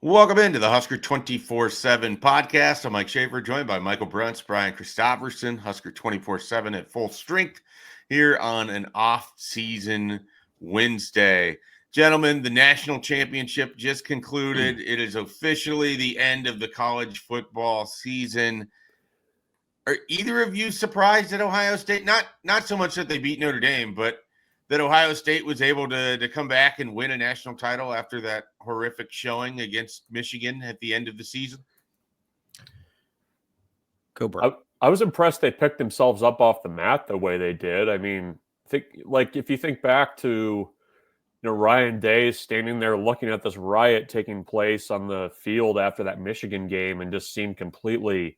Welcome into the Husker247 Podcast. I'm Mike Shavers, joined by Michael Bruntz, Brian Christopherson, Husker247 at full strength here on an off-season Wednesday. Gentlemen, the national championship just concluded. It is officially the end of the college football season. Are either of you surprised at Ohio State? Not so much that they beat Notre Dame, but that Ohio State was able to come back and win a national title after that horrific showing against Michigan at the end of the season? Go, bro. I was impressed they picked themselves up off the mat the way they did. I mean, if you think back to Ryan Day standing there looking at this riot taking place on the field after that Michigan game and just seemed completely,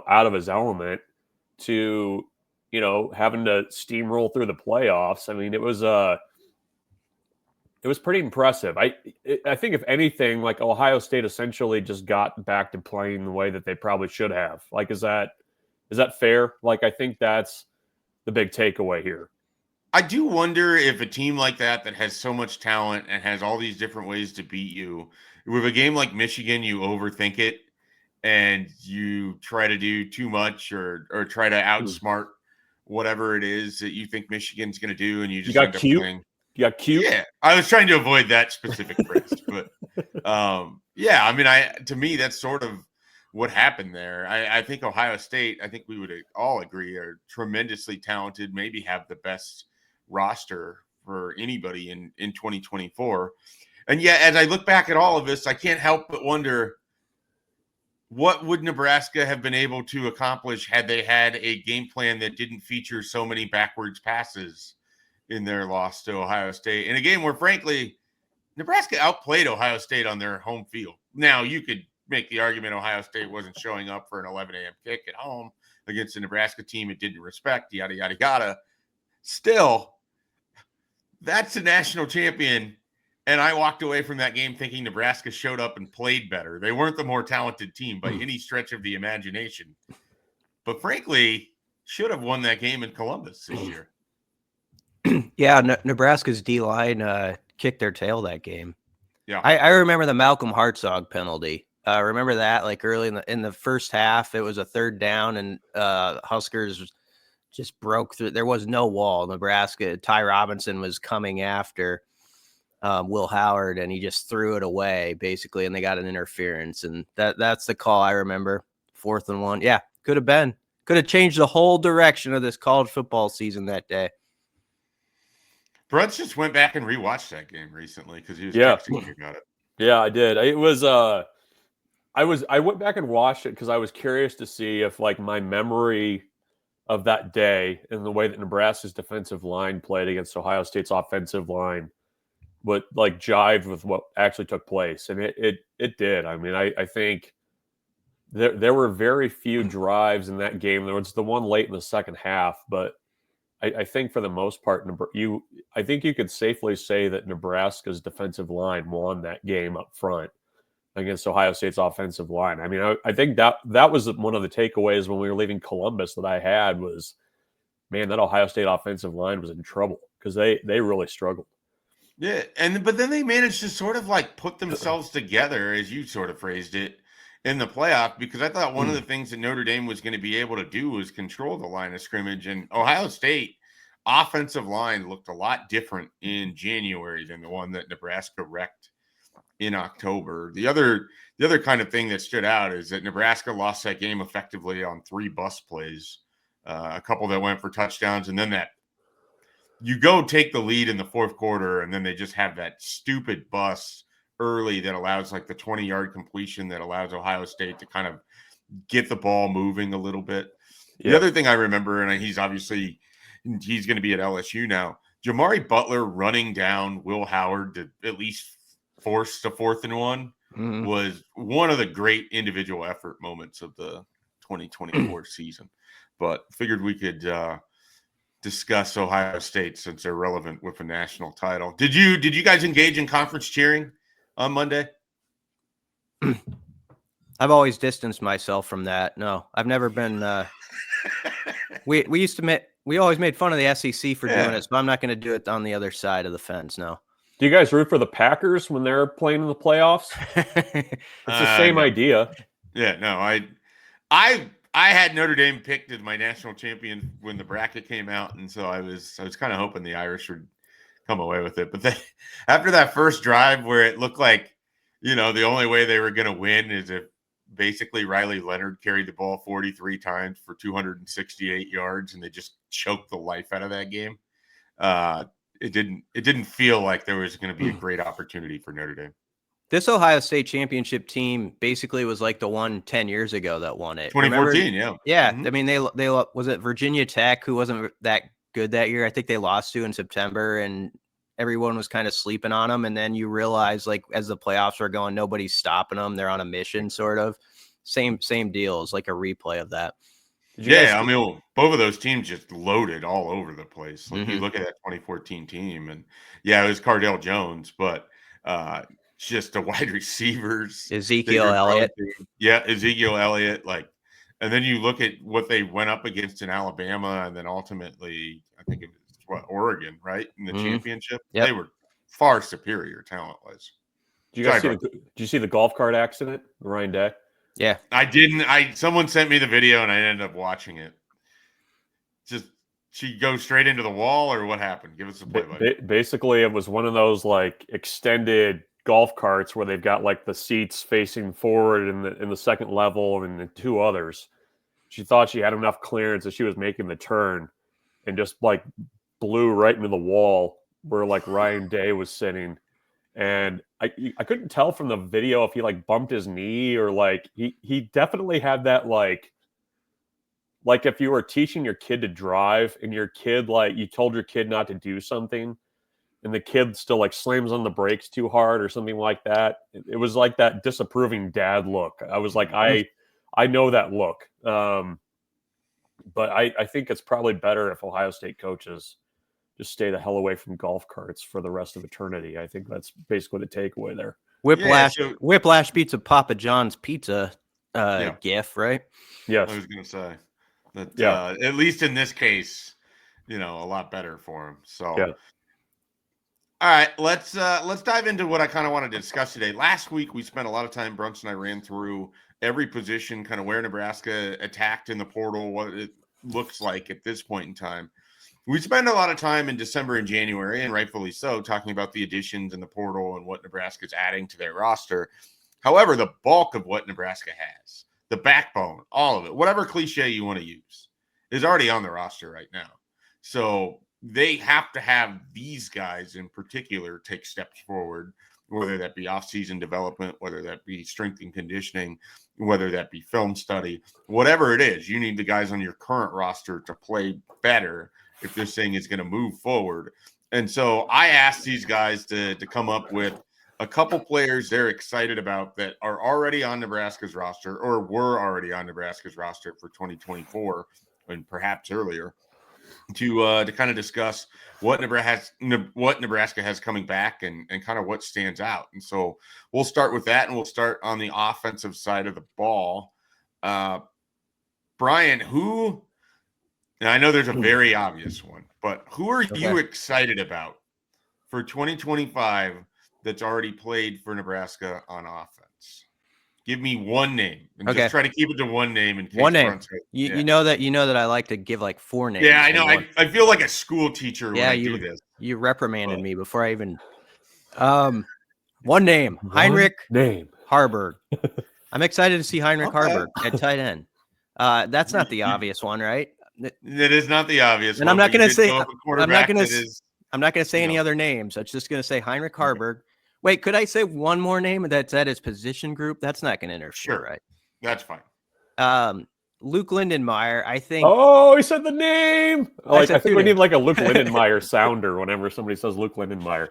out of his element, to having to steamroll through the playoffs. I mean, it was pretty impressive. I think if anything, like Ohio State essentially just got back to playing the way that they probably should have. Like, is that fair? Like, I think that's the big takeaway here. I do wonder if a team like that has so much talent and has all these different ways to beat you, with a game like Michigan, you overthink it and you try to do too much or try to outsmart whatever it is that you think Michigan's going to do, and you just end up playing. You got cute. Yeah, I was trying to avoid that specific phrase, but yeah, I mean, to me, that's sort of what happened there. I think Ohio State, I think we would all agree, are tremendously talented, maybe have the best roster for anybody in 2024. And yet, as I look back at all of this, I can't help but wonder, what would Nebraska have been able to accomplish had they had a game plan that didn't feature so many backwards passes in their loss to Ohio State, in a game where, frankly, Nebraska outplayed Ohio State on their home field? Now, you could make the argument Ohio State wasn't showing up for an 11 a.m. kick at home against a Nebraska team it didn't respect, yada, yada, yada. Still, that's a national champion, and I walked away from that game thinking Nebraska showed up and played better. They weren't the more talented team by any stretch of the imagination, but frankly, should have won that game in Columbus this year. Yeah, Nebraska's D-line kicked their tail that game. Yeah, I remember the Malcolm Hartzog penalty. Remember that, like early in the first half, it was a third down, and Huskers just broke through. There was no wall. Nebraska, Ty Robinson was coming after Will Howard, and he just threw it away basically, and they got an interference, and that's the call I remember. 4th and 1. Yeah, could have changed the whole direction of this college football season that day. Bruntz just went back and rewatched that game recently because he was texting me about it. Yeah, I did. It was I went back and watched it because I was curious to see if, like, my memory of that day and the way that Nebraska's defensive line played against Ohio State's offensive line would, like, jive with what actually took place. And it did. I mean, I think there were very few drives in that game. There was the one late in the second half, but I think for the most part, I think you could safely say that Nebraska's defensive line won that game up front against Ohio State's offensive line. I mean, I think that was one of the takeaways when we were leaving Columbus that I had was, man, that Ohio State offensive line was in trouble because they really struggled. Yeah, but then they managed to sort of like put themselves together, as you sort of phrased it, in the playoff, because I thought one of the things that Notre Dame was going to be able to do was control the line of scrimmage, and Ohio State offensive line looked a lot different in January than the one that Nebraska wrecked in October. The other kind of thing that stood out is that Nebraska lost that game effectively on 3 bus plays, a couple that went for touchdowns, and then that you go take the lead in the 4th quarter, and then they just have that stupid bus early that allows like the 20-yard completion that allows Ohio State to kind of get the ball moving a little bit. Yeah. The other thing I remember, and he's going to be at LSU now, Jamari Butler running down Will Howard to at least force the 4th and 1 was one of the great individual effort moments of the 2024 season. But figured we could discuss Ohio State since they're relevant with a national title. Did you guys engage in conference cheering on Monday? I've always distanced myself from that. No, I've never been. We always made fun of the SEC for doing it, so I'm not going to do it on the other side of the fence. No. Do you guys root for the Packers when they're playing in the playoffs? It's the same No. idea. Yeah, no, I had Notre Dame picked as my national champion when the bracket came out, and so I was kind of hoping the Irish would come away with it. But then, after that first drive where it looked like, the only way they were going to win is if basically Riley Leonard carried the ball 43 times for 268 yards, and they just choked the life out of that game. It didn't feel like there was going to be a great opportunity for Notre Dame. This Ohio State championship team basically was like the one 10 years ago that won it. 2014, Remember? yeah. Yeah. I mean, they was it Virginia Tech who wasn't that good that year? I think they lost to in September, and everyone was kind of sleeping on them. And then you realize, like, as the playoffs were going, nobody's stopping them. They're on a mission, sort of. Same deal. It's like a replay of that. Yeah, I mean, both of those teams just loaded all over the place. Like, you look at that 2014 team, and yeah, it was Cardale Jones, but just the wide receivers. Ezekiel Elliott. Yeah, Ezekiel Elliott. Like, and then you look at what they went up against in Alabama, and then ultimately, I think it was Oregon, right, in the championship. Yep. They were far superior talent-wise. Did you see the golf cart accident, Ryan Day? Yeah, I didn't. Someone sent me the video, and I ended up watching it. Just she goes straight into the wall, or what happened? Give us a play. Basically, it was one of those like extended golf carts where they've got like the seats facing forward in the second level and the two others. She thought she had enough clearance as she was making the turn, and just like blew right into the wall where like Ryan Day was sitting. And I couldn't tell from the video if he like bumped his knee or like he definitely had that like if you were teaching your kid to drive and your kid, like, you told your kid not to do something and the kid still like slams on the brakes too hard or something like that. It was like that disapproving dad look. I was like, I know that look. But I think it's probably better if Ohio State coaches just stay the hell away from golf carts for the rest of eternity. I think that's basically the takeaway there. Whiplash beats a Papa John's pizza gif, right? Yes. I was going to say that. At least in this case, a lot better for him. So, yeah. All right, let's dive into what I kind of wanted to discuss today. Last week, we spent a lot of time. Brunch and I ran through every position, kind of where Nebraska attacked in the portal, what it looks like at this point in time. We spend a lot of time in December and January, and rightfully so, talking about the additions in the portal and what Nebraska's adding to their roster. However, the bulk of what Nebraska has, the backbone, all of it, whatever cliche you want to use, is already on the roster right now. So they have to have these guys in particular take steps forward, whether that be off-season development, whether that be strength and conditioning, whether that be film study, whatever it is. You need the guys on your current roster to play better if this thing is going to move forward. And so I asked these guys to come up with a couple players they're excited about that are already on Nebraska's roster or were already on Nebraska's roster for 2024 and perhaps earlier to kind of discuss what Nebraska has coming back and kind of what stands out. And so we'll start with that, and we'll start on the offensive side of the ball. Brian, and I know there's a very obvious one, but who are you excited about for 2025 that's already played for Nebraska on offense? Give me one name, and just try to keep it to one name. In case one name. You know that I like to give like four names. Yeah, I know. I feel like a school teacher when I do this. You reprimanded me before I even. One name, Heinrich Haarberg. I'm excited to see Heinrich Haarberg at tight end. That's not the obvious one, right? It is not the obvious and one. I'm not going to say. I'm not going to say any know. other names. I'm just going to say Heinrich Haarberg. Wait, could I say one more name that's at his position group? That's not going to interfere, right? That's fine. Luke Lindenmeyer, I think. Oh, he said the name. I think we need like a Luke Lindenmeyer sounder whenever somebody says Luke Lindenmeyer.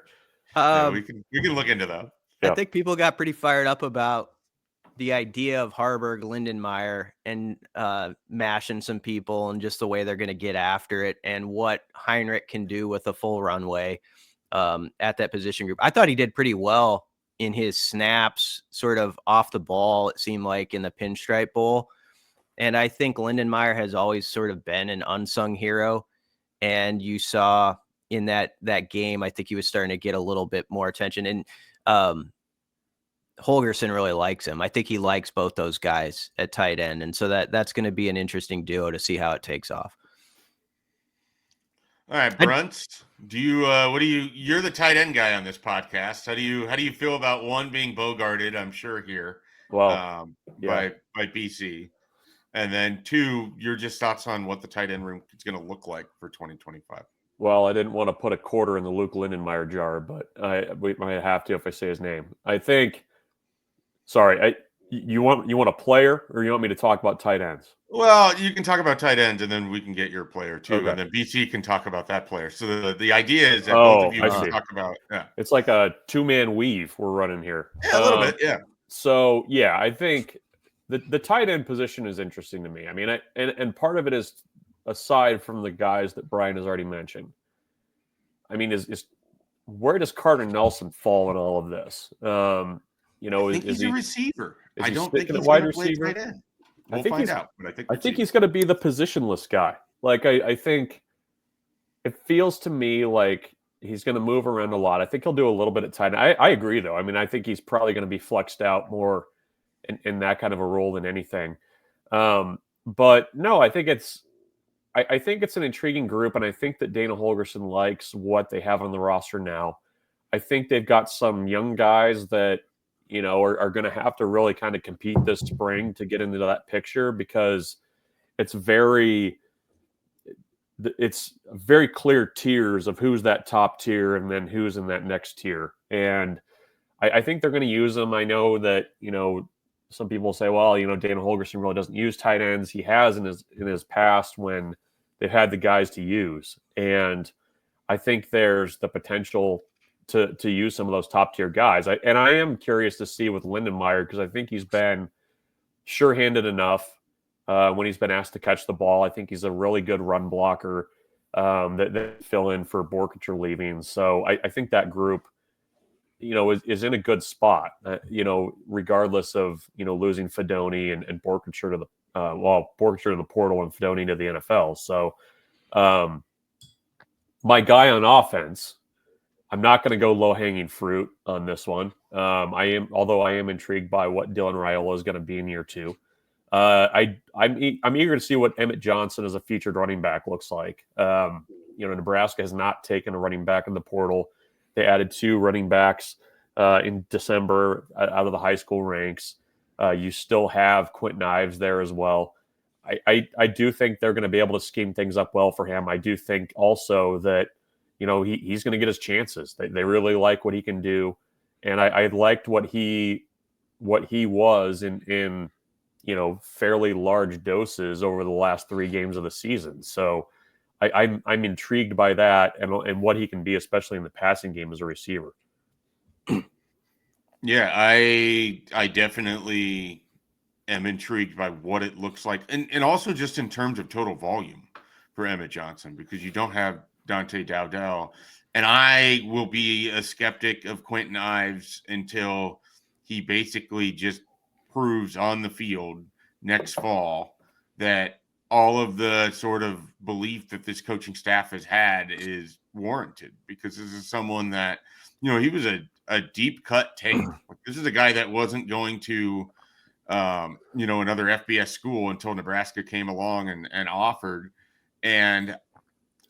We can look into that. I think people got pretty fired up about the idea of Haarberg, Lindenmeyer, and mashing some people and just the way they're going to get after it and what Heinrich can do with a full runway at that position group. I thought he did pretty well in his snaps, sort of off the ball, it seemed like, in the Pinstripe Bowl. And I think Lindenmeyer has always sort of been an unsung hero. And you saw in that game, I think he was starting to get a little bit more attention. And Holgerson really likes him. I think he likes both those guys at tight end. And so that's going to be an interesting duo to see how it takes off. All right, Brunt, you're the tight end guy on this podcast. How do you feel about one being bogarted, I'm sure here, Well, by BC, and then two, your just thoughts on what the tight end room is going to look like for 2025. Well, I didn't want to put a quarter in the Luke Lindenmeyer jar, but we might have to if I say his name. I think. Sorry, you want a player, or you want me to talk about tight ends? Well, you can talk about tight ends, and then we can get your player too, Okay. and then BC can talk about that player. So the idea is that both of you can talk about. Yeah, it's like a 2-man weave we're running here. Yeah, a little bit. Yeah. So yeah, I think the tight end position is interesting to me. I mean, and part of it is aside from the guys that Brian has already mentioned. I mean, is where does Carter Nelson fall in all of this? I think he's a receiver. I don't think he's wide going to play receiver. tight end. We'll find out, but I think he's going to be the positionless guy. Like I think it feels to me like he's going to move around a lot. I think he'll do a little bit at tight end. I agree, though. I mean, I think he's probably going to be flexed out more in that kind of a role than anything. But no, I think it's an intriguing group, and I think that Dana Holgerson likes what they have on the roster now. I think they've got some young guys that are going to have to really kind of compete this spring to get into that picture, because it's very clear tiers of who's that top tier and then who's in that next tier. And I think they're going to use them. I know that, some people say, well, Dana Holgerson really doesn't use tight ends. He has in his past when they've had the guys to use. And I think there's the potential to use some of those top tier guys. I am curious to see with Lindenmeyer, because I think he's been sure-handed enough when he's been asked to catch the ball. I think he's a really good run blocker that fill in for Borkacher leaving. So I think that group, is in a good spot, regardless of, losing Fedoni and Borkacher to Borkacher to the portal and Fedoni to the NFL. So my guy on offense, I'm not going to go low-hanging fruit on this one. Although I am intrigued by what Dylan Raiola is going to be in year 2. I'm eager to see what Emmett Johnson as a featured running back looks like. Nebraska has not taken a running back in the portal. They added 2 running backs in December out of the high school ranks. You still have Quentin Ives there as well. I do think they're going to be able to scheme things up well for him. I do think also that he's going to get his chances. They really like what he can do, and I liked what he was in fairly large doses over the last 3 games of the season. So I'm intrigued by that and what he can be, especially in the passing game as a receiver. Yeah, I definitely am intrigued by what it looks like, and also just in terms of total volume for Emmett Johnson, because you don't have Dante Dowdell, and I will be a skeptic of Quentin Ives until he basically just proves on the field next fall that all of the sort of belief that this coaching staff has had is warranted, because this is someone that, he was a deep cut tape. Like, this is a guy that wasn't going to, another FBS school until Nebraska came along and offered. And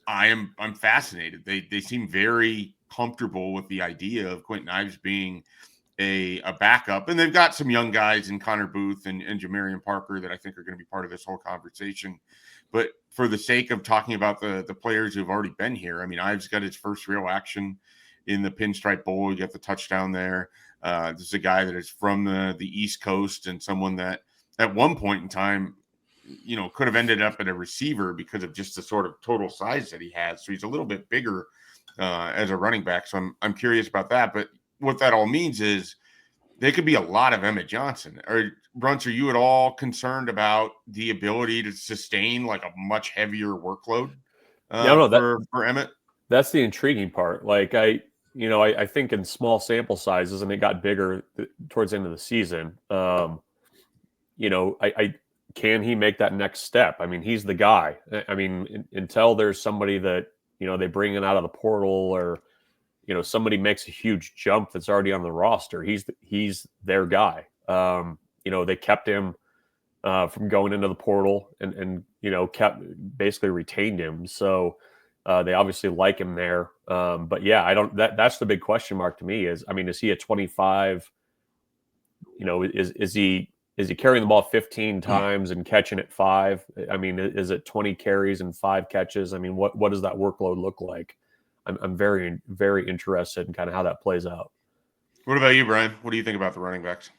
I'm fascinated. They seem very comfortable with the idea of Quentin Ives being a backup, and they've got some young guys in Connor Booth and Jamarian Parker that I think are going to be part of this whole conversation. But for the sake of talking about the players who've already been here, I mean, Ives got his first real action in the Pinstripe Bowl. He got the touchdown there. This is a guy that is from the East Coast, and someone that at one point in time, could have ended up at a receiver because of just the sort of total size that he has. So he's a little bit bigger as a running back. So I'm curious about that. But what that all means is there could be a lot of Emmett Johnson. Brunts, are you at all concerned about the ability to sustain like a much heavier workload for Emmett? That's the intriguing part. Like I think in small sample sizes, and it got bigger towards the end of the season. Can he make that next step? I mean, he's the guy. I mean, until there's somebody that they bring in out of the portal, or somebody makes a huge jump that's already on the roster. He's their guy. They kept him from going into the portal, and kept basically retained him. So they obviously like him there. But yeah, I don't. That's the big question mark to me. Is he a 25? Is he carrying the ball 15 times and catching it 5? Is it 20 carries and 5 catches? What does that workload look like? I'm very, very interested in kind of how that plays out. What about you, Brian? What do you think about the running backs?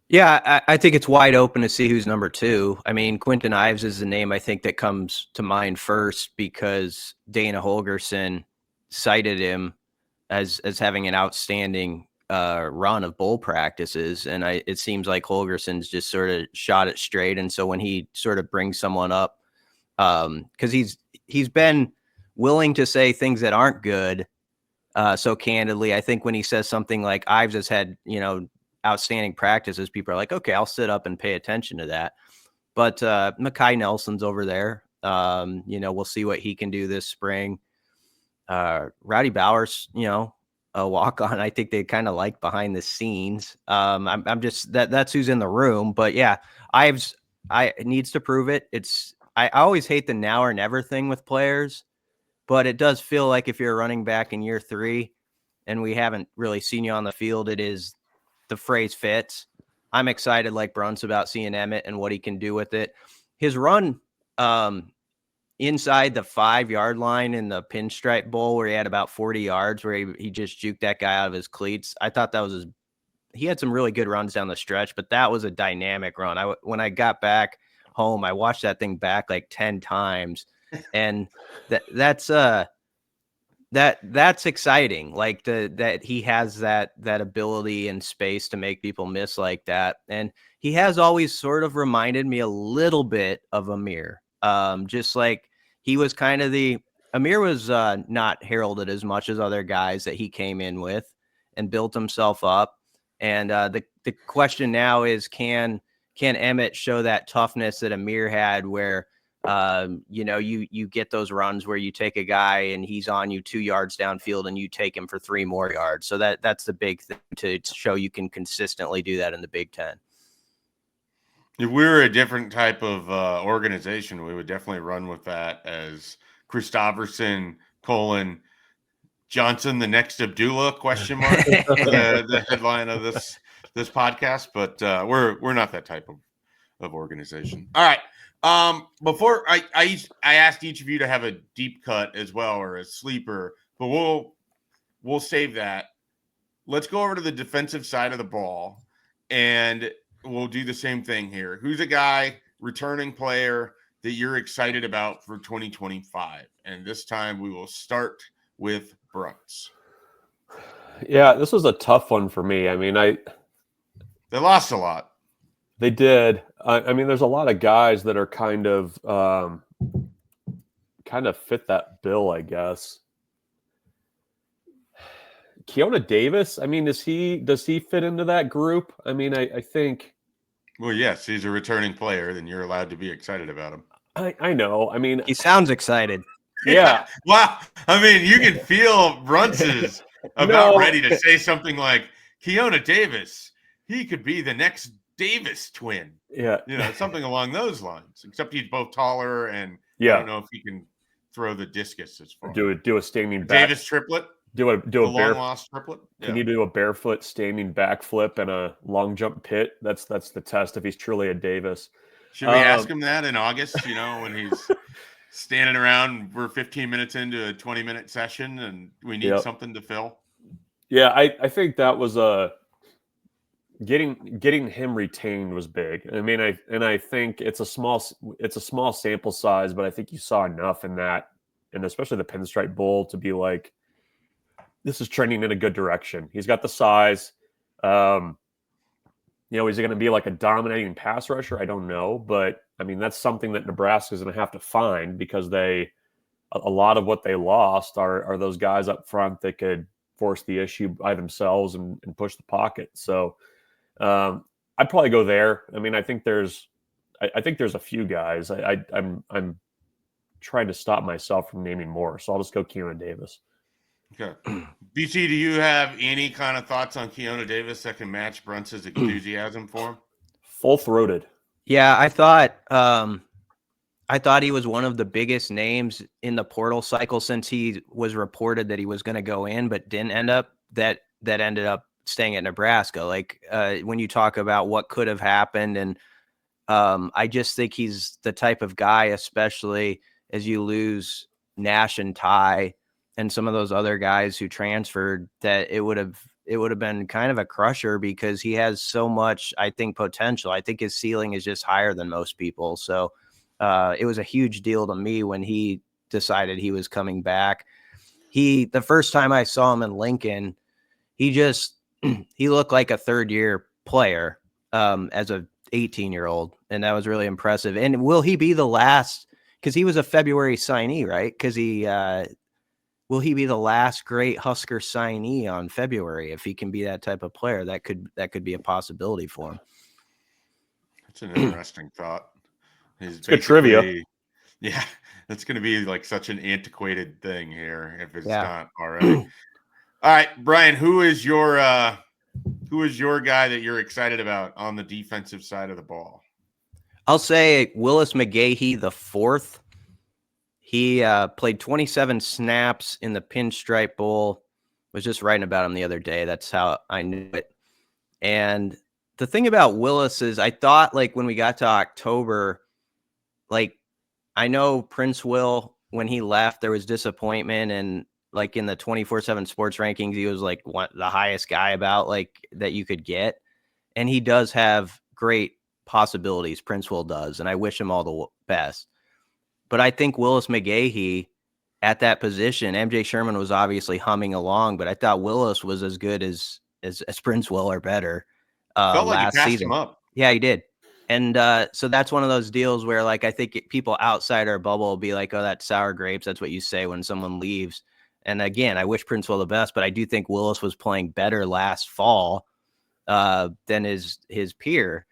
Yeah, I think it's wide open to see who's number 2. Quentin Ives is the name I think that comes to mind first, because Dana Holgerson cited him as having an outstanding run of bowl practices, and it seems like Holgerson's just sort of shot it straight. And so when he sort of brings someone up, because he's been willing to say things that aren't good so candidly, I think when he says something like Ives has had outstanding practices, people are like, okay, I'll sit up and pay attention to that. But Mekhi Nelson's over there. We'll see what he can do this spring. Rowdy Bowers, a walk on. I think they kind of like behind the scenes. I'm just that's who's in the room. But yeah, Ives needs to prove it. I always hate the now or never thing with players, but it does feel like if you're a running back in year 3 and we haven't really seen you on the field, the phrase fits. I'm excited, like Bruns, about seeing Emmett and what he can do with it. His run inside the 5-yard line in the Pinstripe Bowl, where he had about 40 yards, where he just juked that guy out of his cleats. I thought that was he had some really good runs down the stretch, but that was a dynamic run. When I got back home, I watched that thing back like 10 times, and that's exciting. Like that he has that ability and space to make people miss like that. And he has always sort of reminded me a little bit of Amir. Just like he was kind of Amir was not heralded as much as other guys that he came in with and built himself up. And the question now is, can Emmett show that toughness that Amir had, where you get those runs where you take a guy and he's on you 2 yards downfield and you take him for 3 more yards. So that's the big thing, to show you can consistently do that in the Big Ten. If we were a different type of organization, we would definitely run with that as Christopherson, Johnson, the next Abdullah, question mark, the headline of this podcast. But we're not that type of organization. All right. Before I asked each of you to have a deep cut as well, or a sleeper, but we'll save that. Let's go over to the defensive side of the ball, and we'll do the same thing here. Who's a guy, returning player, that you're excited about for 2025? And this time we will start with Brooks. Yeah, this was a tough one for me. They lost a lot. They did. There's a lot of guys that are kind of fit that bill, I guess. Keona Davis, does he fit into that group? I think. Well, yes, he's a returning player. Then you're allowed to be excited about him. I know. He sounds excited. Yeah. Wow. You can feel Brunson's about ready to say something like Keona Davis. He could be the next Davis twin. Yeah. Something along those lines. Except he's both taller, and yeah. I don't know if he can throw the discus as far. Do a standing back. Davis triplet. Do a long lost triplet. Can you do a barefoot standing backflip and a long jump pit? That's the test if he's truly a Davis. Should we ask him that in August? When he's standing around, we're 15 minutes into a 20-minute session, and we need something to fill. Yeah, I think that was getting him retained was big. I think it's a small sample size, but I think you saw enough in that, and especially the Pinstripe Bowl, to be like, this is trending in a good direction. He's got the size. Is he going to be like a dominating pass rusher? I don't know, but that's something that Nebraska's going to have to find, because a lot of what they lost are those guys up front that could force the issue by themselves and push the pocket. So I'd probably go there. I think there's a few guys. I'm trying to stop myself from naming more. So I'll just go Keona Davis. Okay. BC, do you have any kind of thoughts on Keona Davis that can match Brunson's enthusiasm for him? Full-throated. Yeah, I thought he was one of the biggest names in the portal cycle since he was reported that he was going to go in, but didn't end up. That ended up staying at Nebraska. Like when you talk about what could have happened, and I just think he's the type of guy, especially as you lose Nash and Ty and some of those other guys who transferred, that it would have been kind of a crusher because he has so much, I think, potential. I think his ceiling is just higher than most people. So it was a huge deal to me when he decided he was coming back. The first time I saw him in Lincoln, he looked like a third-year player as a 18-year-old, and that was really impressive. And will he be the last? Because he was a February signee, right? Because will he be the last great Husker signee on February? If he can be that type of player, that could be a possibility for him. That's an interesting thought. It's good trivia. Yeah, that's going to be like such an antiquated thing here if it's not already. All right, Brian, who is your guy that you're excited about on the defensive side of the ball? I'll say Willis McGahee the fourth. He played 27 snaps in the Pinstripe Bowl. Was just writing about him the other day. That's how I knew it. And the thing about Willis is I thought, like, when we got to October, like, I know Prince Will, when he left, there was disappointment, and like in the 24/7 sports rankings, he was like the highest guy about like that you could get. And he does have great possibilities. Prince Will does. And I wish him all the best. But I think Willis McGahee at that position, MJ Sherman was obviously humming along, but I thought Willis was as good as Prince Will or better Felt like last he passed season. him up. Yeah, he did. And so that's one of those deals where, like, I think people outside our bubble will be like, oh, that's sour grapes. That's what you say when someone leaves. And again, I wish Prince Will the best, but I do think Willis was playing better last fall than his peer.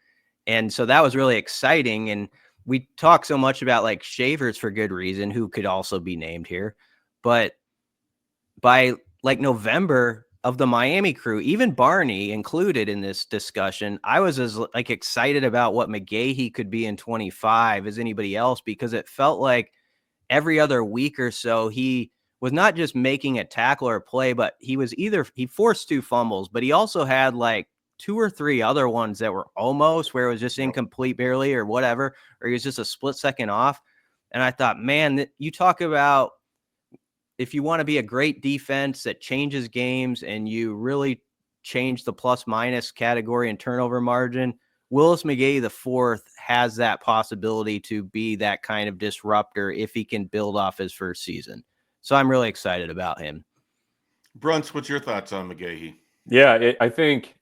And so that was really exciting. And we talk so much about like Shavers for good reason, who could also be named here. But by like November of the Miami crew, even Barney included in this discussion, I was as like excited about what McGahee could be in 25 as anybody else, because it felt like every other week or so he was not just making a tackle or a play, but he forced 2 fumbles, but he also had like 2 or 3 other ones that were almost where it was just incomplete barely or whatever, or he was just a split second off. And I thought, man, you talk about if you want to be a great defense that changes games and you really change the plus minus category and turnover margin, Willis McGahee the fourth has that possibility to be that kind of disruptor if he can build off his first season. So I'm really excited about him. Brunts, what's your thoughts on McGahee? Yeah, I think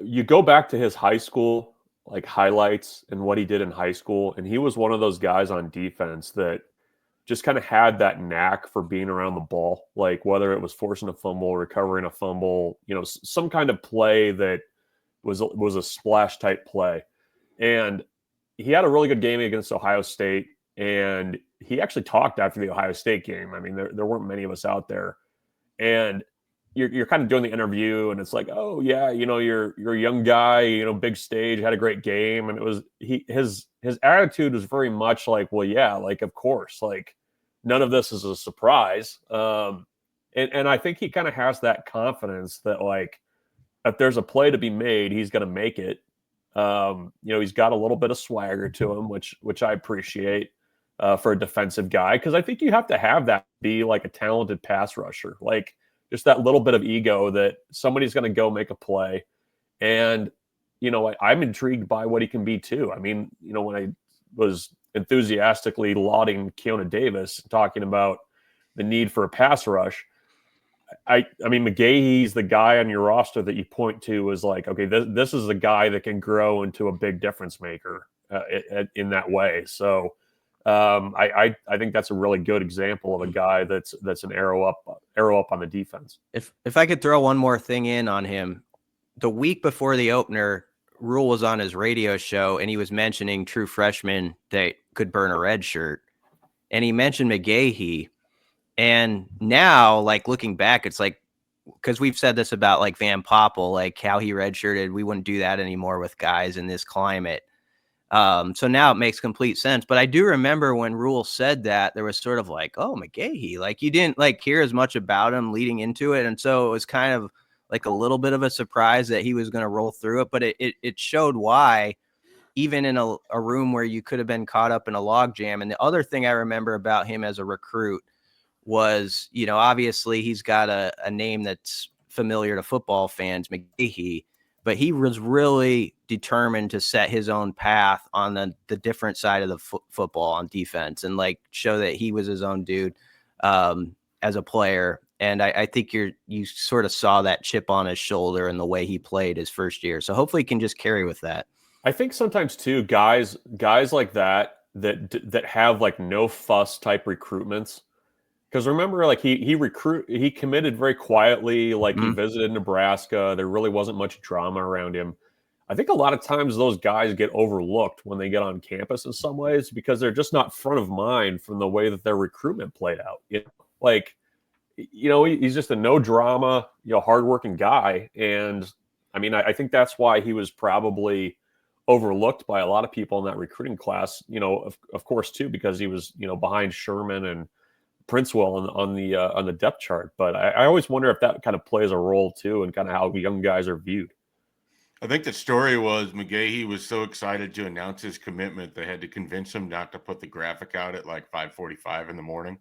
you go back to his high school like highlights and what he did in high school, and he was one of those guys on defense that just kind of had that knack for being around the ball, like whether it was forcing a fumble, recovering a fumble, some kind of play that was a splash type play. And he had a really good game against Ohio State, and he actually talked after the Ohio State game. I mean, there weren't many of us out there, and you're kind of doing the interview, and it's like, oh yeah, you're a young guy, big stage, had a great game, and it was his attitude was very much like, well, yeah, like of course, like none of this is a surprise, and I think he kind of has that confidence that like if there's a play to be made, he's going to make it. He's got a little bit of swagger to him, which I appreciate for a defensive guy, because I think you have to have that be like a talented pass rusher, like just that little bit of ego that somebody's going to go make a play. And, I'm intrigued by what he can be too. I mean, when I was enthusiastically lauding Keona Davis, talking about the need for a pass rush, I mean, McGahee's the guy on your roster that you point to as like, okay, this is a guy that can grow into a big difference maker in that way. So I think that's a really good example of a guy that's an arrow up on the defense. If I could throw one more thing in on him, the week before the opener, Rule was on his radio show and he was mentioning true freshmen that could burn a red shirt. and he mentioned McGahee. And now, like, looking back, it's like, because we've said this about like Van Poppel, like how he redshirted, we wouldn't do that anymore with guys in this climate. So now it makes complete sense. But I do remember when Rule said that, there was sort of like, oh, McGahee, like you didn't like hear as much about him leading into it. And so it was kind of like a little bit of a surprise that he was going to roll through it. But it showed why, even in a room where you could have been caught up in a log jam. And the other thing I remember about him as a recruit was, you know, obviously he's got a name that's familiar to football fans, McGahee, but he was really determined to set his own path on the different side of the football on defense, and like show that he was his own dude as a player. And I think you sort of saw that chip on his shoulder in the way he played his first year. So hopefully he can just carry with that. I think sometimes too, guys like that have like no fuss type recruitments. Because remember, like he committed very quietly, like he visited Nebraska. There really wasn't much drama around him. I think a lot of times those guys get overlooked when they get on campus in some ways because they're just not front of mind from the way that their recruitment played out. You know? Like, you know, he's just a no drama, you know, hardworking guy. And I mean, I think that's why he was probably overlooked by a lot of people in that recruiting class, you know, of course, too, because he was, you know, behind Sherman and Princewell on the depth chart. But I always wonder if that kind of plays a role too, and kind of how young guys are viewed. I think the story was McGahee was so excited to announce his commitment, they had to convince him not to put the graphic out at like 5:45 in the morning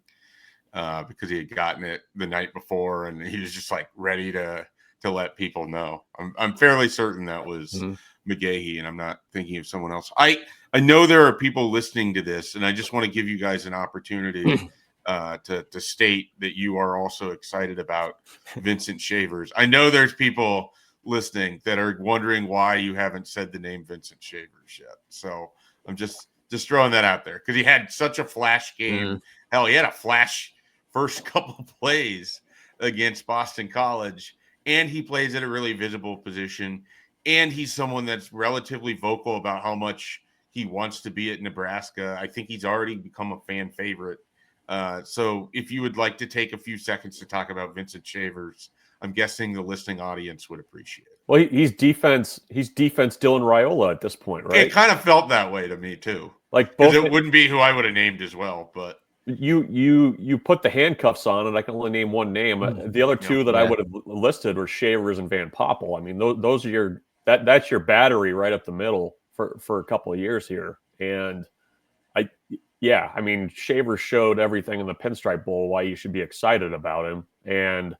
because he had gotten it the night before, and he was just like ready to let people know. I'm fairly certain that was McGahee, and I'm not thinking of someone else. I know there are people listening to this, and I just want to give you guys an opportunity to state that you are also excited about Vincent Shavers. I know there's people listening that are wondering why you haven't said the name Vincent Shavers yet. So I'm just throwing that out there because he had such a flash game. Hell, he had a flash first couple plays against Boston College, and he plays at a really visible position. And he's someone that's relatively vocal about how much he wants to be at Nebraska. I think he's already become a fan favorite. So if you would like to take a few seconds to talk about Vincent Shavers, I'm guessing the listening audience would appreciate it. Well, he's defense Dylan Raiola at this point, right? It kind of felt that way to me too. Like both, it wouldn't be who I would have named as well, but you put the handcuffs on, and I can only name one name. The other two that I would have listed were Shavers and Van Poppel. I mean, those are that's your battery right up the middle for a couple of years here. And I mean, Shavers showed everything in the Pinstripe Bowl why you should be excited about him. And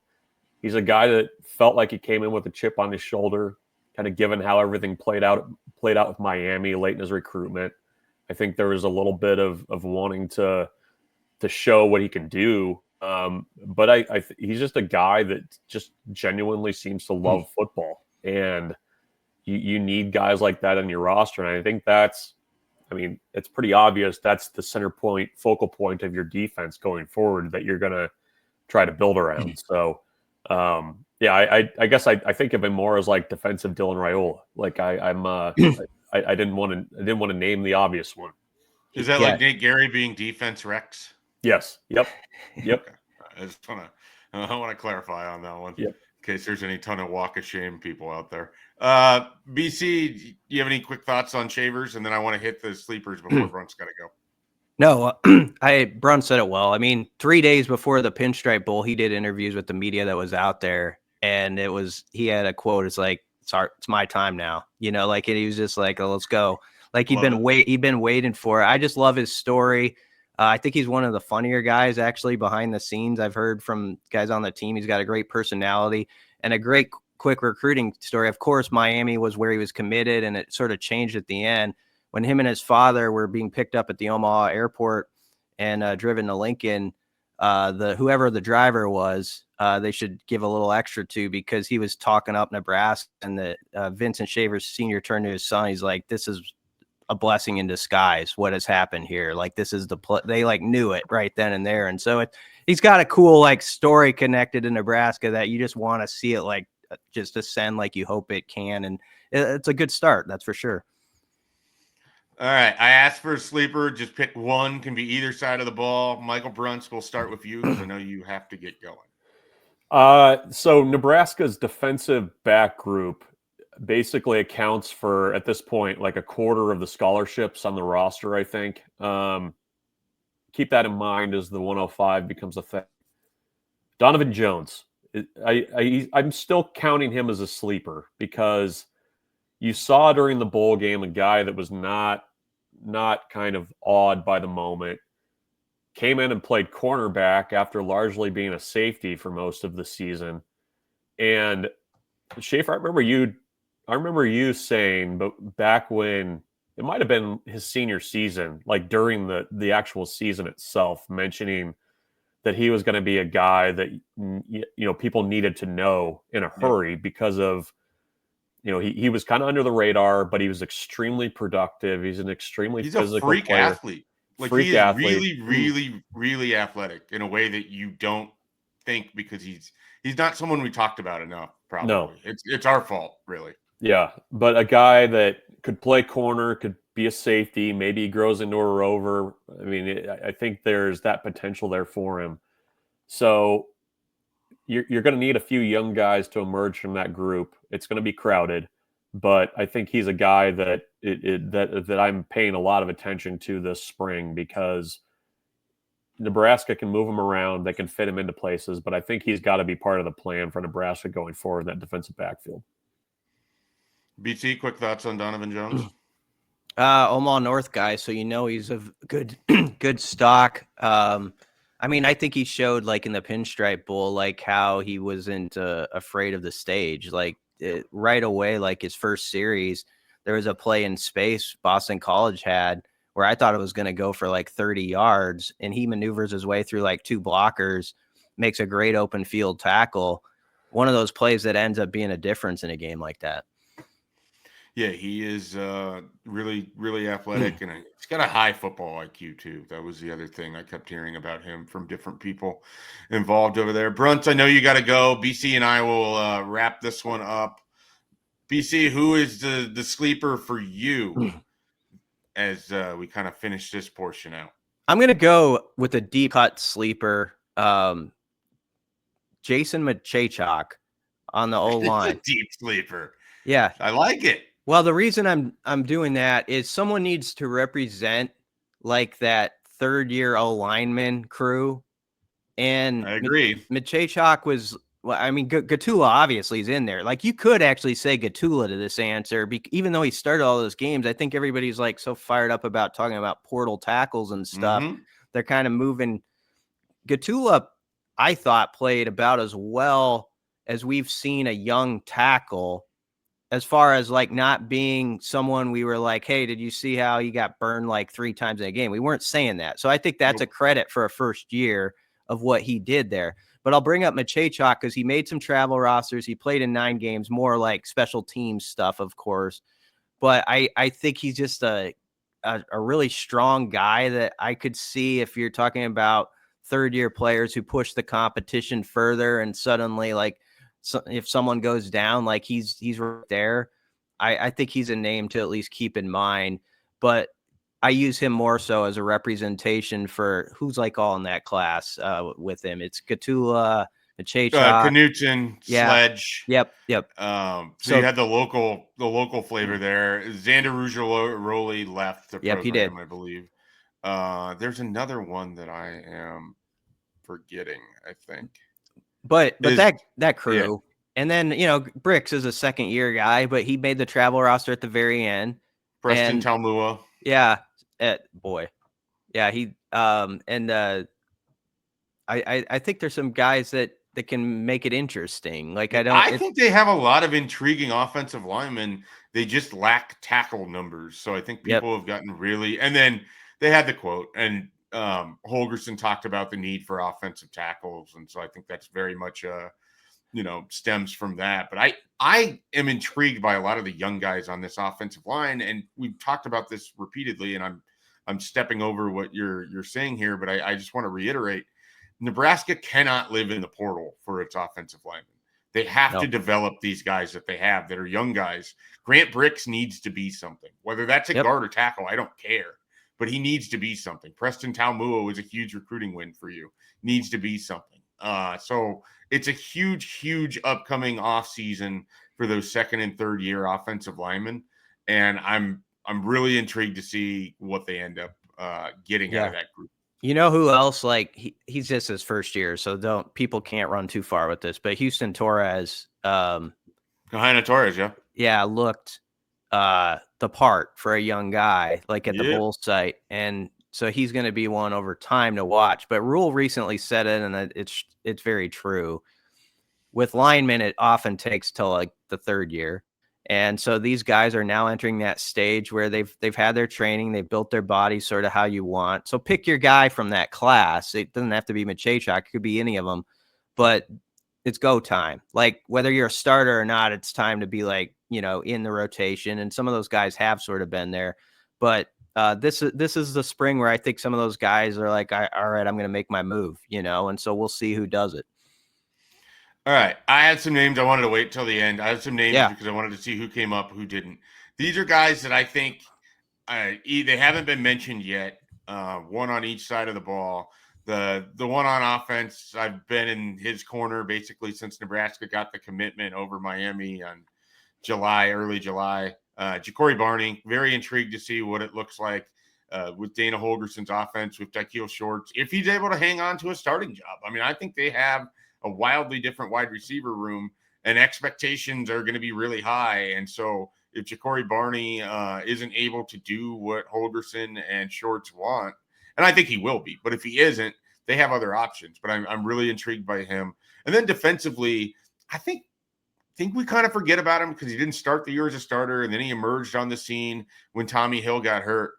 he's a guy that felt like he came in with a chip on his shoulder, kind of given how everything played out with Miami late in his recruitment. I think there was a little bit of wanting to show what he can do. But he's just a guy that just genuinely seems to love football. And you need guys like that on your roster. And I think it's pretty obvious that's the focal point of your defense going forward that you're going to try to build around. So, I guess I think of him more as like defensive Dylan Raiola. Like I didn't want to name the obvious one. Is that like Nate Gary being defense Rex? Yes. Yep. Okay. I want to clarify on that one. Yep. In case there's any ton of walk of shame people out there. BC, do you have any quick thoughts on Shavers? And then I want to hit the sleepers before Brunt's got to go. No, Brunt said it well. I mean, 3 days before the Pinstripe Bowl, he did interviews with the media that was out there, and he had a quote. It's like, it's my time now. You know, like he was just like, oh, let's go. Like he'd been waiting for it. I just love his story. I think he's one of the funnier guys actually behind the scenes. I've heard from guys on the team. He's got a great personality and a great quick recruiting story. Of course, Miami was where he was committed, and it sort of changed at the end when him and his father were being picked up at the Omaha airport and driven to Lincoln. Whoever the driver was, they should give a little extra to, because he was talking up Nebraska, and the Vincent Shavers Sr. turned to his son. He's like, this is a blessing in disguise. What has happened here? Like, this is they like knew it right then and there. And so he's got a cool like story connected to Nebraska that you just want to see it like just ascend like you hope it can. And it's a good start. That's for sure. All right. I asked for a sleeper. Just pick one. Can be either side of the ball. Michael Brunts, we'll start with you because I know you have to get going. So Nebraska's defensive back group basically accounts for, at this point, like a quarter of the scholarships on the roster, I think. Keep that in mind as the 105 becomes a thing. Donovan Jones. I'm still counting him as a sleeper because you saw during the bowl game a guy that was not kind of awed by the moment, came in and played cornerback after largely being a safety for most of the season. And Schaefer, I remember you saying, but back when it might have been his senior season, like during the actual season itself, mentioning that he was going to be a guy that people needed to know in a hurry because of he was kind of under the radar, but he was extremely productive. He's an extremely physical a freak player. athlete. Like he is really, really, really athletic in a way that you don't think because he's not someone we talked about enough. Probably No, it's our fault, really. Yeah, but a guy that could play corner, could be a safety, maybe he grows into a rover. I mean, I think there's that potential there for him. So you're going to need a few young guys to emerge from that group. It's going to be crowded, but I think he's a guy that that I'm paying a lot of attention to this spring because Nebraska can move him around, they can fit him into places, but I think he's got to be part of the plan for Nebraska going forward in that defensive backfield. BT, quick thoughts on Donovan Jones? Omaha North guy, so he's a good good stock. I mean, I think he showed like in the Pinstripe Bowl, like how he wasn't afraid of the stage. Like right away, like his first series, there was a play in space Boston College had where I thought it was going to go for like 30 yards, and he maneuvers his way through like two blockers, makes a great open field tackle. One of those plays that ends up being a difference in a game like that. Yeah, he is really, really athletic, and he's got a high football IQ too. That was the other thing I kept hearing about him from different people involved over there. Brunt, I know you got to go. BC and I will wrap this one up. BC, who is the sleeper for you as we kind of finish this portion out? I'm going to go with a deep cut sleeper, Jason Machachok on the O-line. Deep sleeper. Yeah. I like it. Well, the reason I'm doing that is someone needs to represent like that third year O-lineman crew. And I agree. Machachok was, well, I mean, Gatula obviously is in there. Like you could actually say Gatula to this answer, even though he started all those games. I think everybody's like so fired up about talking about portal tackles and stuff. Mm-hmm. They're kind of moving. Gatula, I thought, played about as well as we've seen a young tackle, as far as like not being someone we were like, hey, did you see how he got burned like 3 times in a game? We weren't saying that. So I think that's a credit for a first year of what he did there. But I'll bring up Machachok because he made some travel rosters. He played in 9 games, more like special teams stuff, of course. But I think he's just a really strong guy that I could see if you're talking about third-year players who push the competition further and suddenly like, so if someone goes down, like he's right there. I think he's a name to at least keep in mind, but I use him more so as a representation for who's like all in that class with him. It's Gatula, Machachok, Knutson, Sledge. Yep. So you had the local flavor there. Xander Rugeroli left the program, he did. I believe. There's another one that I am forgetting, I think. But that crew, yeah. And then Bricks is a second year guy, but he made the travel roster at the very end. Preston Talmua, yeah, boy, yeah, he and I think there's some guys that can make it interesting. Like I think they have a lot of intriguing offensive linemen. They just lack tackle numbers, so I think people have gotten really. And then they had the quote and. Holgerson talked about the need for offensive tackles, and so I think that's very much stems from that. But I am intrigued by a lot of the young guys on this offensive line, and we've talked about this repeatedly, and I'm stepping over what you're saying here, but I just want to reiterate, Nebraska cannot live in the portal for its offensive linemen. They have No. to develop these guys that they have that are young guys. Grant Bricks needs to be something, whether that's a guard or tackle. I don't care, but he needs to be something. Preston Taumuo is a huge recruiting win for you. Needs to be something. So it's a huge upcoming off season for those second and third year offensive linemen, and I'm really intrigued to see what they end up getting out of that group. You know who else? Like he's just his first year, so people can't run too far with this. But Houston Torres, Johanna Torres, looked the part for a young guy, like at the Bulls site, and so he's going to be one over time to watch. But Rule recently said it, and it's very true. With linemen, it often takes till like the third year. And so these guys are now entering that stage where they've had their training, they've built their body sort of how you want. So pick your guy from that class. It doesn't have to be Machachak, it could be any of them, but it's go time. Like whether you're a starter or not, it's time to be like, in the rotation. And some of those guys have sort of been there, but this is the spring where I think some of those guys are like, all right, I'm going to make my move, and so we'll see who does it. All right. I had some names. I wanted to wait till the end. I had some names because I wanted to see who came up, who didn't. These are guys that I think they haven't been mentioned yet. One on each side of the ball. The one on offense, I've been in his corner basically since Nebraska got the commitment over Miami on early July. Ja'Cory Barney, very intrigued to see what it looks like with Dana Holgerson's offense, with Daikiel Shorts, if he's able to hang on to a starting job. I mean, I think they have a wildly different wide receiver room, and expectations are going to be really high. And so if Ja'Cory Barney isn't able to do what Holgerson and Shorts want, and I think he will be, but if he isn't, they have other options. But I'm really intrigued by him. And then defensively, I think we kind of forget about him because he didn't start the year as a starter, and then he emerged on the scene when Tommy Hill got hurt.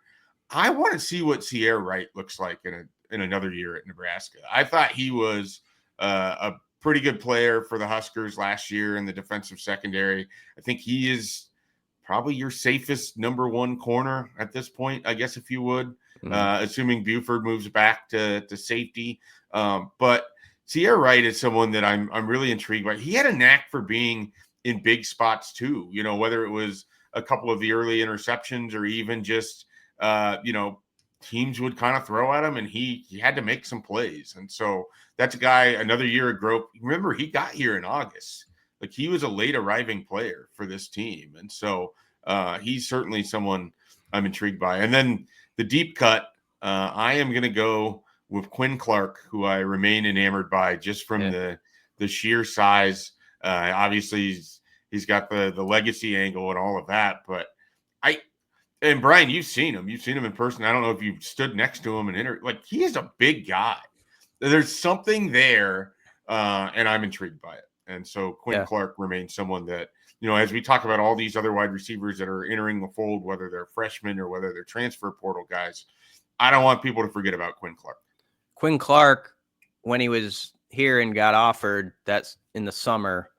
I want to see what Sierra Wright looks like in another year at Nebraska. I thought he was a pretty good player for the Huskers last year in the defensive secondary. I think he is probably your safest number one corner at this point, I guess, if you would, assuming Buford moves back to safety. But Sierra Wright is someone that I'm really intrigued by. He had a knack for being in big spots too, whether it was a couple of the early interceptions or even just, teams would kind of throw at him and he had to make some plays. And so that's a guy, another year of growth. Remember, he got here in August. Like he was a late arriving player for this team. And so he's certainly someone I'm intrigued by. And then the deep cut, I am going to go with Quinn Clark, who I remain enamored by just from the sheer size. Obviously he's got the legacy angle and all of that, but and Brian, you've seen him in person. I don't know if you stood next to him and he is a big guy. There's something there, and I'm intrigued by it. And so Quinn Clark remains someone that, as we talk about all these other wide receivers that are entering the fold, whether they're freshmen or whether they're transfer portal guys, I don't want people to forget about Quinn Clark. Quinn Clark, when he was here and got offered, that's in the summer,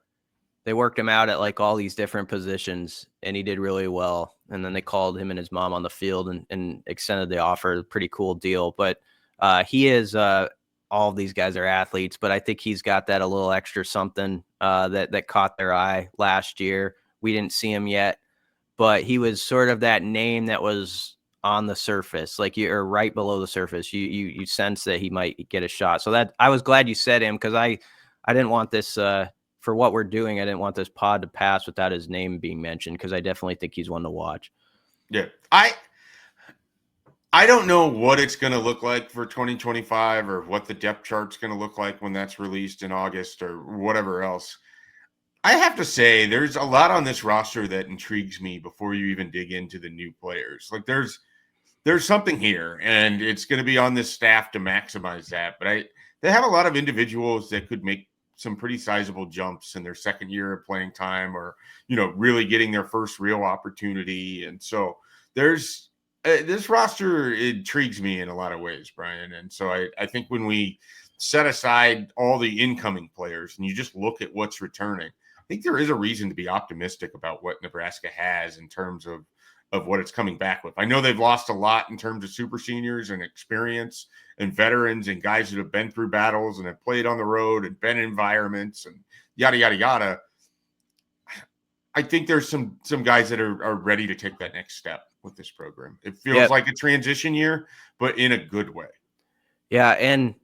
they worked him out at like all these different positions and he did really well. And then they called him and his mom on the field and extended the offer. Pretty cool deal. But he is all of these guys are athletes, but I think he's got that a little extra something that caught their eye last year. We didn't see him yet, but he was sort of that name that was on the surface, like you're right below the surface. You sense that he might get a shot. So that I was glad you said him because I didn't want this for what we're doing. I didn't want this pod to pass without his name being mentioned because I definitely think he's one to watch. Yeah, I don't know what it's going to look like for 2025 or what the depth chart's going to look like when that's released in August or whatever else. I have to say there's a lot on this roster that intrigues me before you even dig into the new players. Like there's something here and it's going to be on this staff to maximize that. But they have a lot of individuals that could make some pretty sizable jumps in their second year of playing time or, really getting their first real opportunity. And so there's this roster intrigues me in a lot of ways, Brian. And so I think when we set aside all the incoming players and you just look at what's returning, I think there is a reason to be optimistic about what Nebraska has in terms of what it's coming back with. I know they've lost a lot in terms of super seniors and experience and veterans and guys that have been through battles and have played on the road and been in environments and yada, yada, yada. I think there's some guys that are ready to take that next step with this program. It feels like a transition year, but in a good way. Yeah, and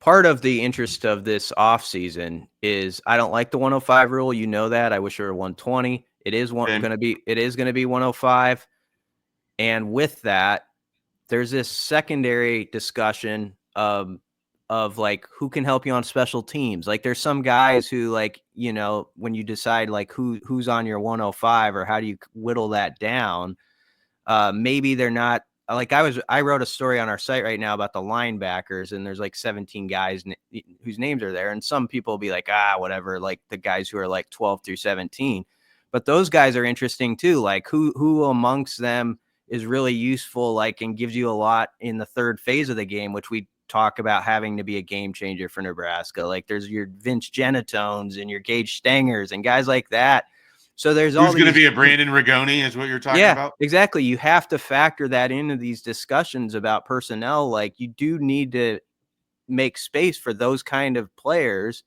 part of the interest of this offseason is I don't like the 105 rule. You know that. I wish it were 120. It is going to be 105. And with that, there's this secondary discussion of like who can help you on special teams. Like there's some guys who, like, you know, when you decide like who's on your 105 or how do you whittle that down, maybe they're not like I wrote a story on our site right now about the linebackers, and there's like 17 guys whose names are there. And some people will be like, whatever, like the guys who are like 12 through 17. But those guys are interesting too. Like who amongst them is really useful, like, and gives you a lot in the third phase of the game, which we talk about having to be a game changer for Nebraska. Like there's your Vince Genetones and your Gage Stangers and guys like that. So there's who's going to be a Brandon Rigoni is what you're talking about? Exactly. You have to factor that into these discussions about personnel. Like you do need to make space for those kind of players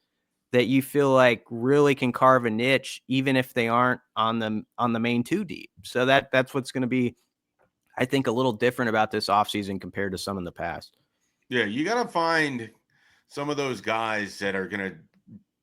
that you feel like really can carve a niche, even if they aren't on the main two deep. So that's what's going to be, I think, a little different about this offseason compared to some in the past. Yeah, you got to find some of those guys that are going to,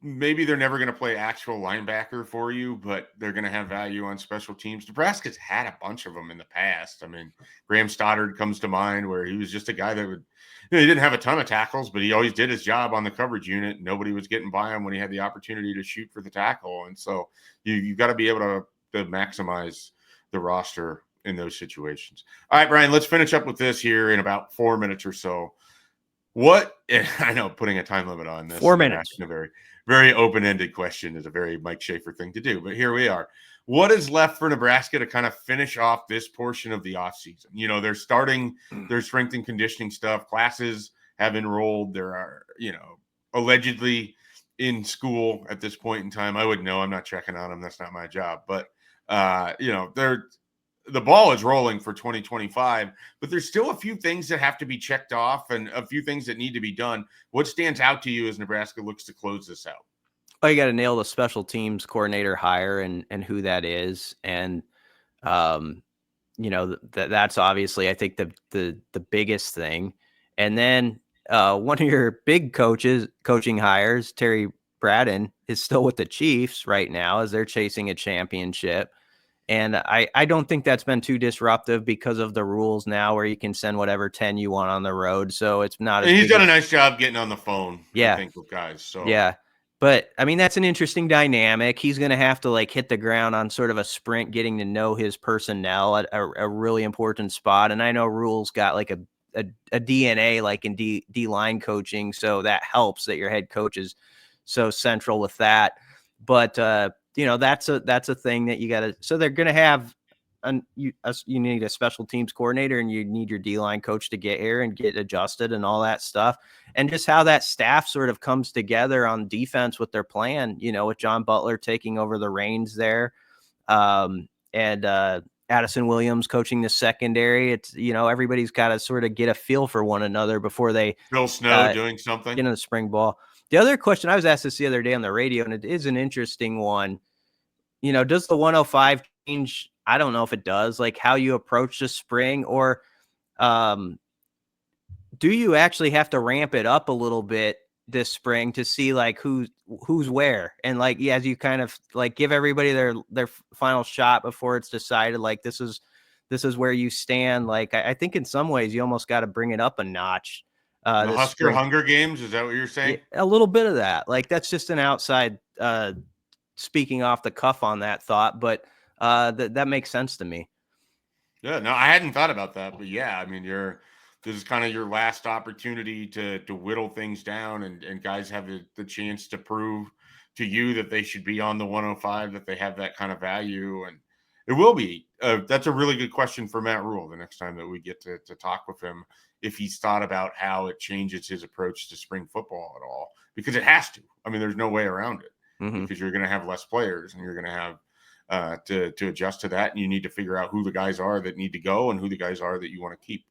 maybe they're never going to play actual linebacker for you, but they're going to have value on special teams. Nebraska's had a bunch of them in the past. I mean, Graham Stoddard comes to mind, where he was just a guy that would, he didn't have a ton of tackles, but he always did his job on the coverage unit. Nobody was getting by him when he had the opportunity to shoot for the tackle. And so you've got to be able to maximize the roster in those situations. All right, Brian, let's finish up with this here in about 4 minutes or so. I know putting a time limit on this. 4 minutes. A very, very open-ended question is a very Mike Schaefer thing to do, but here we are. What is left for Nebraska to kind of finish off this portion of the offseason? You know, they're starting their strength and conditioning stuff. Classes have enrolled. There are, you know, allegedly in school at this point in time. I would know. I'm not checking on them. That's not my job. But, you know, the ball is rolling for 2025, but there's still a few things that have to be checked off and a few things that need to be done. What stands out to you as Nebraska looks to close this out? Oh, you got to nail the special teams coordinator hire and who that is. And, you know, that's obviously, I think, the biggest thing. And then one of your big coaching hires, Terry Braden, is still with the Chiefs right now as they're chasing a championship. And I don't think that's been too disruptive because of the rules now where you can send whatever 10 you want on the road. So it's not. And he's done a nice job getting on the phone. Yeah. I think, with guys. So yeah. But I mean, that's an interesting dynamic. He's going to have to like hit the ground on sort of a sprint, getting to know his personnel at a really important spot. And I know Rule's got like a DNA like in D line coaching. So that helps that your head coach is so central with that. But, you know, that's a thing that you got to, so they're going to have, you need a special teams coordinator and you need your D-line coach to get here and get adjusted and all that stuff. And just how that staff sort of comes together on defense with their plan, you know, with John Butler taking over the reins there. And Addison Williams coaching the secondary. It's, you know, everybody's got to sort of get a feel for one another before they Phil Snow doing something in the spring ball. The other question I was asked this the other day on the radio, and it is an interesting one. You know, does the 105 change? I don't know if it does, like how you approach the spring, or do you actually have to ramp it up a little bit this spring to see like who's where? And like, yeah, as you kind of like give everybody their final shot before it's decided, like this is where you stand. Like, I think in some ways you almost got to bring it up a notch. The Husker Hunger Games, is that what you're saying? Yeah, a little bit of that. Like that's just an outside speaking off the cuff on that thought, but that makes sense to me. Yeah, no, I hadn't thought about that, but yeah, I mean, this is kind of your last opportunity to whittle things down, and guys have the chance to prove to you that they should be on the 105, that they have that kind of value, and it will be. That's a really good question for Matt Rule the next time that we get to talk with him, if he's thought about how it changes his approach to spring football at all, because it has to. I mean, there's no way around it, because you're going to have less players and you're going to have to adjust to that. And you need to figure out who the guys are that need to go and who the guys are that you want to keep.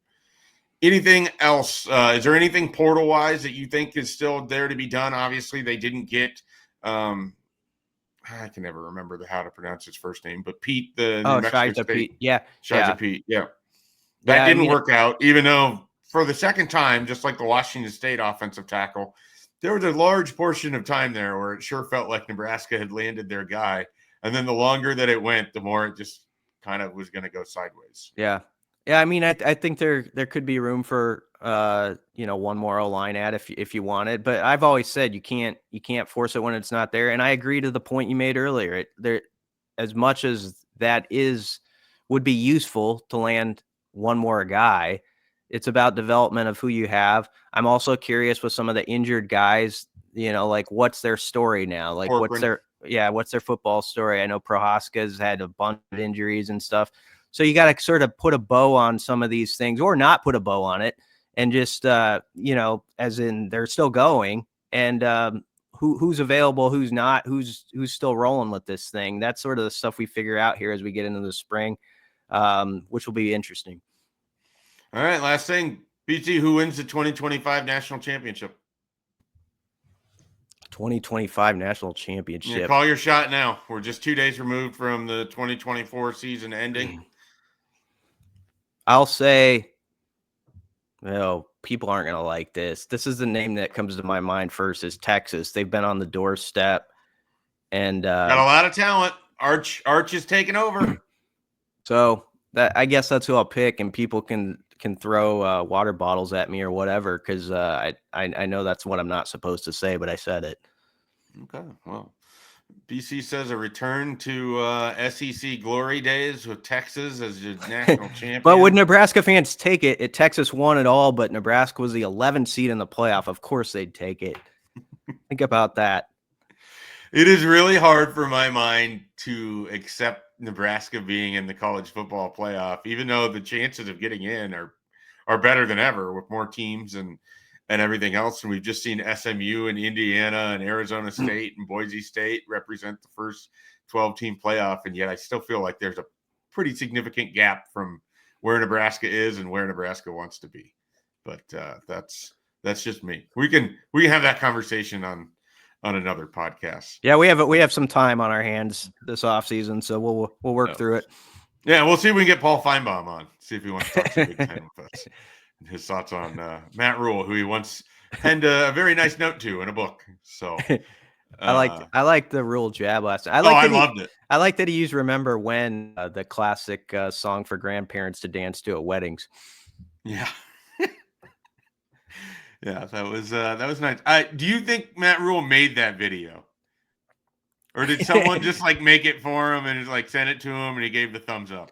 Anything else? Is there anything portal wise that you think is still there to be done? Obviously they didn't get I can never remember how to pronounce his first name, but Pete, the New Oh, Mexico Shiza State. Pete. Yeah. Shiza Pete. Yeah. Yeah, That I didn't mean, work out, even though for the second time, just like the Washington State offensive tackle, there was a large portion of time there where it sure felt like Nebraska had landed their guy. And then the longer that it went, the more it just kind of was going to go sideways. Yeah. Yeah, I mean, I think there could be room for one more O-line ad if you want it, but I've always said you can't force it when it's not there, and I agree to the point you made earlier. There, as much as that would be useful to land one more guy, it's about development of who you have. I'm also curious with some of the injured guys, like what's their story now? Like what's their football story? I know Prohaska's had a bunch of injuries and stuff. So you got to sort of put a bow on some of these things or not put a bow on it and just, as in they're still going and who's available, who's not, who's still rolling with this thing. That's sort of the stuff we figure out here as we get into the spring, which will be interesting. All right. Last thing, BT, who wins the 2025 national championship? 2025 national championship. Yeah, call your shot now. We're just 2 days removed from the 2024 season ending. I'll say, people aren't going to like this. This is the name that comes to my mind first is Texas. They've been on the doorstep and got a lot of talent. Arch is taking over. So I guess that's who I'll pick, and people can throw water bottles at me or whatever because I know that's what I'm not supposed to say, but I said it. Okay, well, BC says a return to SEC glory days with Texas as your national champion. But would Nebraska fans take it? Texas won it all, but Nebraska was the 11th seed in the playoff. Of course they'd take it. Think about that. It is really hard for my mind to accept Nebraska being in the college football playoff, even though the chances of getting in are better than ever with more teams and everything else. And we've just seen SMU and Indiana and Arizona State and Boise State represent the first 12-team playoff. And yet I still feel like there's a pretty significant gap from where Nebraska is and where Nebraska wants to be. But that's just me. We can have that conversation on another podcast. Yeah, we have some time on our hands this offseason, so we'll work through it. Yeah, we'll see if we can get Paul Feinbaum on. See if he wants to talk some big time with us. And his thoughts on Matt Rule, who he once penned a very nice note to in a book. So I like the Rule jab last night. I loved it. I like that he used "Remember When," the classic song for grandparents to dance to at weddings. Yeah. Yeah, that was nice. Do you think Matt Rule made that video? Or did someone just like make it for him and just like send it to him and he gave the thumbs up?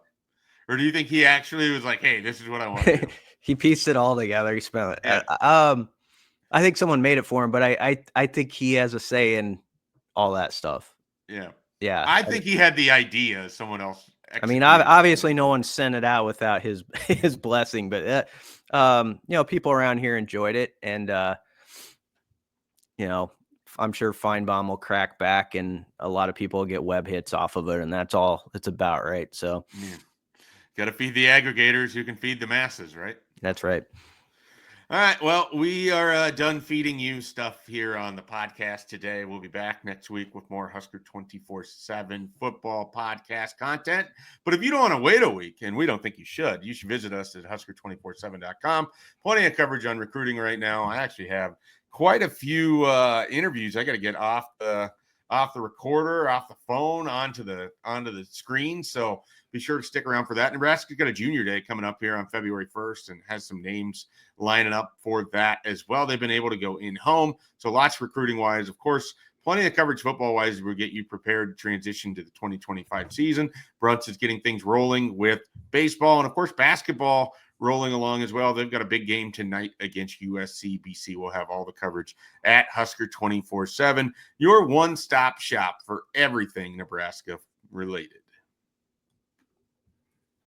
Or do you think he actually was like, hey, this is what I want to do? He pieced it all together. He spent it. Yeah. I think someone made it for him, but I think he has a say in all that stuff. Yeah. Yeah. I think he had the idea. Someone else. I mean, obviously no one sent it out without his blessing, but people around here enjoyed it. And, I'm sure Feinbaum will crack back and a lot of people will get web hits off of it. And that's all it's about. Right. So got to feed the aggregators who can feed the masses. Right. That's right. All right. Well, we are done feeding you stuff here on the podcast today. We'll be back next week with more Husker247 football podcast content. But if you don't want to wait a week, and we don't think you should visit us at Husker247.com. Plenty of coverage on recruiting right now. I actually have quite a few interviews I got to get off the recorder, off the phone, onto the screen. So be sure to stick around for that. Nebraska's got a junior day coming up here on February 1st and has some names lining up for that as well. They've been able to go in home. So lots recruiting wise, of course, plenty of coverage football wise. We'll get you prepared to transition to the 2025 season. Brunts is getting things rolling with baseball and of course basketball rolling along as well. They've got a big game tonight against USC. BC will have all the coverage at Husker247, your one-stop shop for everything Nebraska related.